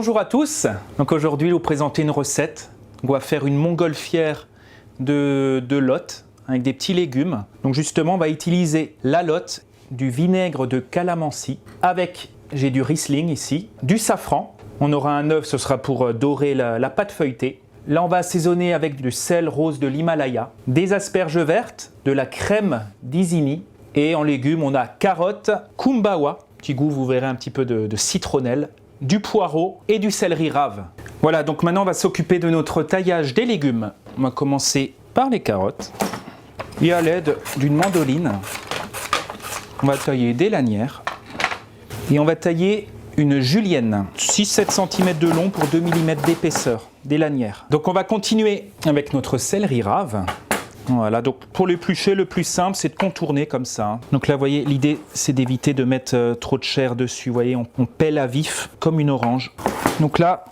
Bonjour à tous, donc aujourd'hui je vais vous présenter une recette. On va faire une montgolfière de lotte avec des petits légumes. Donc justement on va utiliser la lotte, du vinaigre de calamansi avec, j'ai du Riesling ici, du safran. On aura un œuf, ce sera pour dorer la pâte feuilletée. Là on va assaisonner avec du sel rose de l'Himalaya, des asperges vertes, de la crème d'Isigny et en légumes on a carottes, kumbawa, petit goût vous verrez un petit peu de citronnelle, du poireau et du céleri rave. Voilà, donc maintenant on va s'occuper de notre taillage des légumes. On va commencer par les carottes et à l'aide d'une mandoline, on va tailler des lanières et on va tailler une julienne, 6-7 cm de long pour 2 mm d'épaisseur, des lanières. Donc on va continuer avec notre céleri rave. Voilà, donc pour l'éplucher, le plus simple, c'est de contourner comme ça. Donc là, vous voyez, l'idée, c'est d'éviter de mettre trop de chair dessus. Vous voyez, on pèle à vif, comme une orange. Donc là,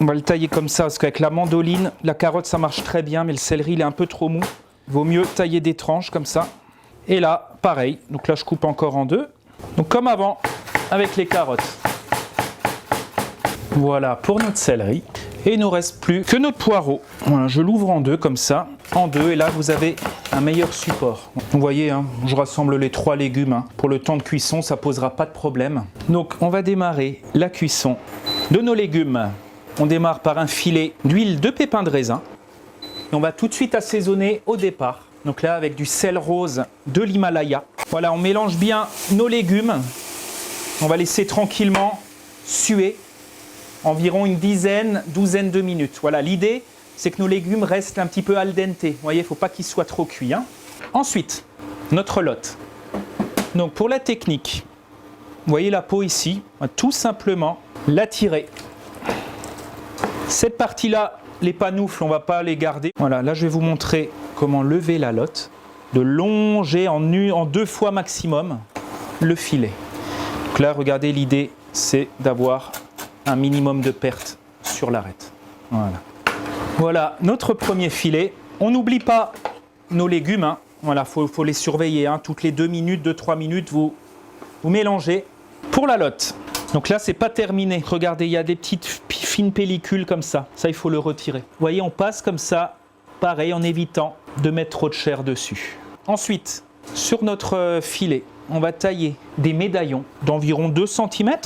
on va le tailler comme ça, parce qu'avec la mandoline, la carotte, ça marche très bien, mais le céleri, il est un peu trop mou. Il vaut mieux tailler des tranches comme ça. Et là, pareil. Donc là, je coupe encore en deux. Donc comme avant, avec les carottes. Voilà pour notre céleri. Et il ne nous reste plus que notre poireau. Voilà, je l'ouvre en deux comme ça, en deux, et là vous avez un meilleur support. Vous voyez, hein, je rassemble les 3 légumes. Hein. Pour le temps de cuisson, ça ne posera pas de problème. Donc on va démarrer la cuisson de nos légumes. On démarre par un filet d'huile de pépins de raisin. Et on va tout de suite assaisonner au départ. Donc là avec du sel rose de l'Himalaya. Voilà, on mélange bien nos légumes. On va laisser tranquillement suer environ une douzaine de minutes. Voilà, l'idée, c'est que nos légumes restent un petit peu al dente. Vous voyez, il ne faut pas qu'ils soient trop cuits. Hein. Ensuite, notre lotte. Donc pour la technique, vous voyez la peau ici, on va tout simplement la tirer. Cette partie-là, les panoufles, on ne va pas les garder. Voilà, là je vais vous montrer comment lever la lotte, de longer en 2 fois maximum le filet. Donc là, regardez, l'idée, c'est d'avoir un minimum de perte sur l'arête. Voilà. Voilà notre premier filet. On n'oublie pas nos légumes. Hein. Voilà, faut les surveiller. Hein. Toutes les 2 minutes, 2-3 minutes, vous mélangez. Pour la lotte. Donc là, c'est pas terminé. Regardez, il y a des petites fines pellicules comme ça. Ça, il faut le retirer. Vous voyez, on passe comme ça, pareil, en évitant de mettre trop de chair dessus. Ensuite, sur notre filet, on va tailler des médaillons d'environ 2 cm.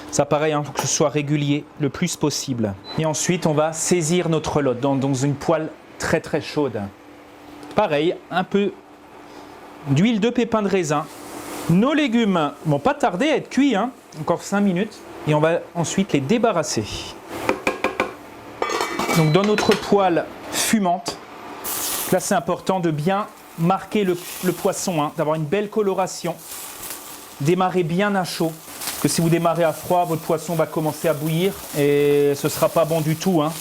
Ça pareil, il faut que ce soit régulier le plus possible. Et ensuite, on va saisir notre lotte dans une poêle très très chaude. Pareil, un peu d'huile de pépins de raisin. Nos légumes ne vont pas tarder à être cuits, hein, encore 5 minutes. Et on va ensuite les débarrasser. Donc dans notre poêle fumante, là c'est important de bien marquer le poisson, hein, d'avoir une belle coloration. Démarrer bien à chaud. Que si vous démarrez à froid, votre poisson va commencer à bouillir et ce ne sera pas bon du tout. Hein.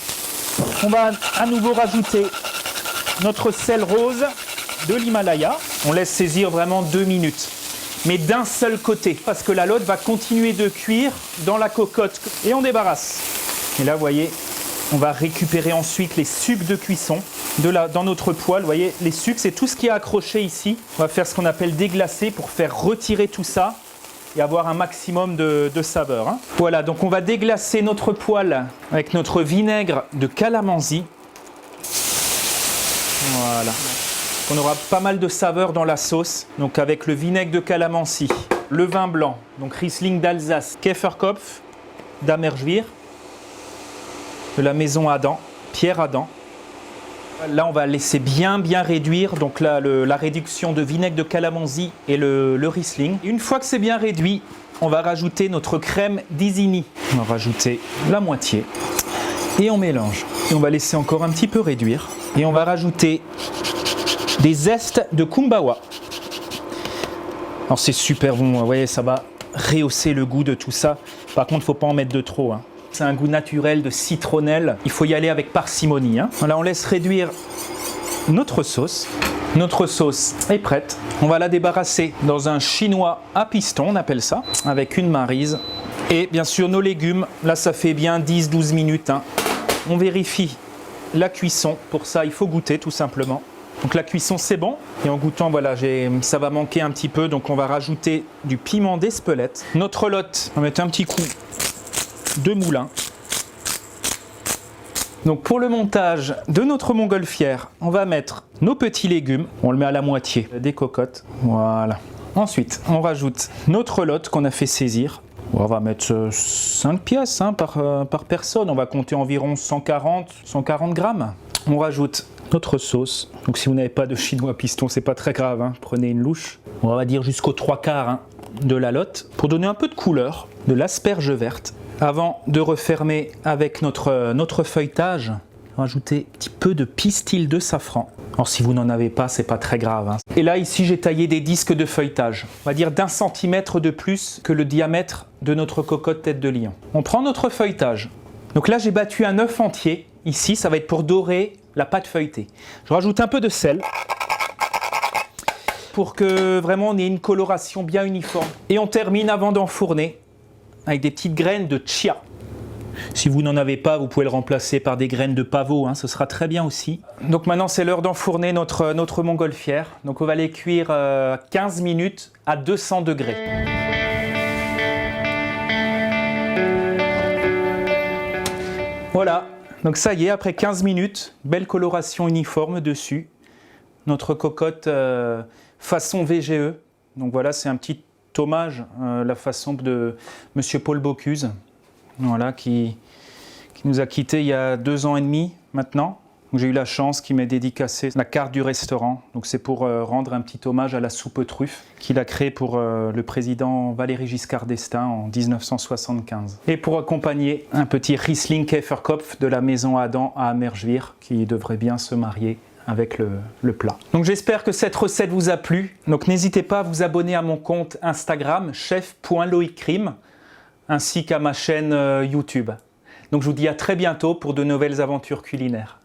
On va à nouveau rajouter notre sel rose de l'Himalaya. On laisse saisir vraiment 2 minutes, mais d'un seul côté, parce que la lotte va continuer de cuire dans la cocotte. Et on débarrasse. Et là, vous voyez, on va récupérer ensuite les sucs de cuisson dans notre poêle. Vous voyez, les sucs, c'est tout ce qui est accroché ici. On va faire ce qu'on appelle déglacer pour faire retirer tout ça et avoir un maximum de saveur. Hein. Voilà, donc on va déglacer notre poêle avec notre vinaigre de calamansi. Voilà. On aura pas mal de saveur dans la sauce. Donc avec le vinaigre de calamansi, le vin blanc, donc Riesling d'Alsace, Käferkopf d'Amerschwir, de la maison Adam, Pierre Adam. Là, on va laisser bien réduire. Donc là, la réduction de vinaigre de calamansi et le Riesling. Une fois que c'est bien réduit, on va rajouter notre crème d'Isigny. On va rajouter la moitié et on mélange. Et on va laisser encore un petit peu réduire. Et on va rajouter des zestes de kumbawa. Alors c'est super bon. Vous voyez, ça va rehausser le goût de tout ça. Par contre, il ne faut pas en mettre de trop. Hein. C'est un goût naturel de citronnelle. Il faut y aller avec parcimonie. Hein. Voilà, on laisse réduire notre sauce. Notre sauce est prête. On va la débarrasser dans un chinois à piston, on appelle ça, avec une maryse. Et bien sûr, nos légumes, là, ça fait bien 10-12 minutes. Hein. On vérifie la cuisson. Pour ça, il faut goûter tout simplement. Donc la cuisson, c'est bon. Et en goûtant, voilà, ça va manquer un petit peu. Donc on va rajouter du piment d'Espelette. Notre lotte, on va mettre un petit coup 2 moulins. Donc pour le montage de notre montgolfière, on va mettre nos petits légumes. On le met à la moitié des cocottes. Voilà. Ensuite, on rajoute notre lot qu'on a fait saisir. On va mettre 5 pièces par personne. On va compter environ 140 grammes. On rajoute notre sauce. Donc si vous n'avez pas de chinois piston, c'est pas très grave, hein. Prenez une louche. On va dire jusqu'aux 3/4 de la lotte pour donner un peu de couleur, de l'asperge verte. Avant de refermer avec notre feuilletage, rajouter un petit peu de pistil de safran. Alors si vous n'en avez pas, c'est pas très grave, hein. Et là ici j'ai taillé des disques de feuilletage, on va dire d'1 centimètre de plus que le diamètre de notre cocotte tête de lion. On prend notre feuilletage. Donc là j'ai battu un œuf entier. Ici ça va être pour dorer la pâte feuilletée. Je rajoute un peu de sel pour que vraiment on ait une coloration bien uniforme. Et on termine avant d'enfourner avec des petites graines de chia. Si vous n'en avez pas, vous pouvez le remplacer par des graines de pavot, hein, ce sera très bien aussi. Donc maintenant c'est l'heure d'enfourner notre montgolfière. Donc on va les cuire 15 minutes à 200 degrés. Voilà, donc ça y est, après 15 minutes, belle coloration uniforme dessus. Notre cocotte façon VGE. Donc voilà, c'est un petit hommage la façon de Monsieur Paul Bocuse, voilà, qui nous a quittés il y a 2 ans et demi maintenant. J'ai eu la chance qu'il m'ait dédicacé la carte du restaurant. Donc c'est pour rendre un petit hommage à la soupe truffe qu'il a créée pour le président Valéry Giscard d'Estaing en 1975. Et pour accompagner un petit Riesling Käferkopf de la maison Adam à Amerschwir qui devrait bien se marier avec le plat. Donc j'espère que cette recette vous a plu. Donc n'hésitez pas à vous abonner à mon compte Instagram chef.loicrim ainsi qu'à ma chaîne YouTube. Donc je vous dis à très bientôt pour de nouvelles aventures culinaires.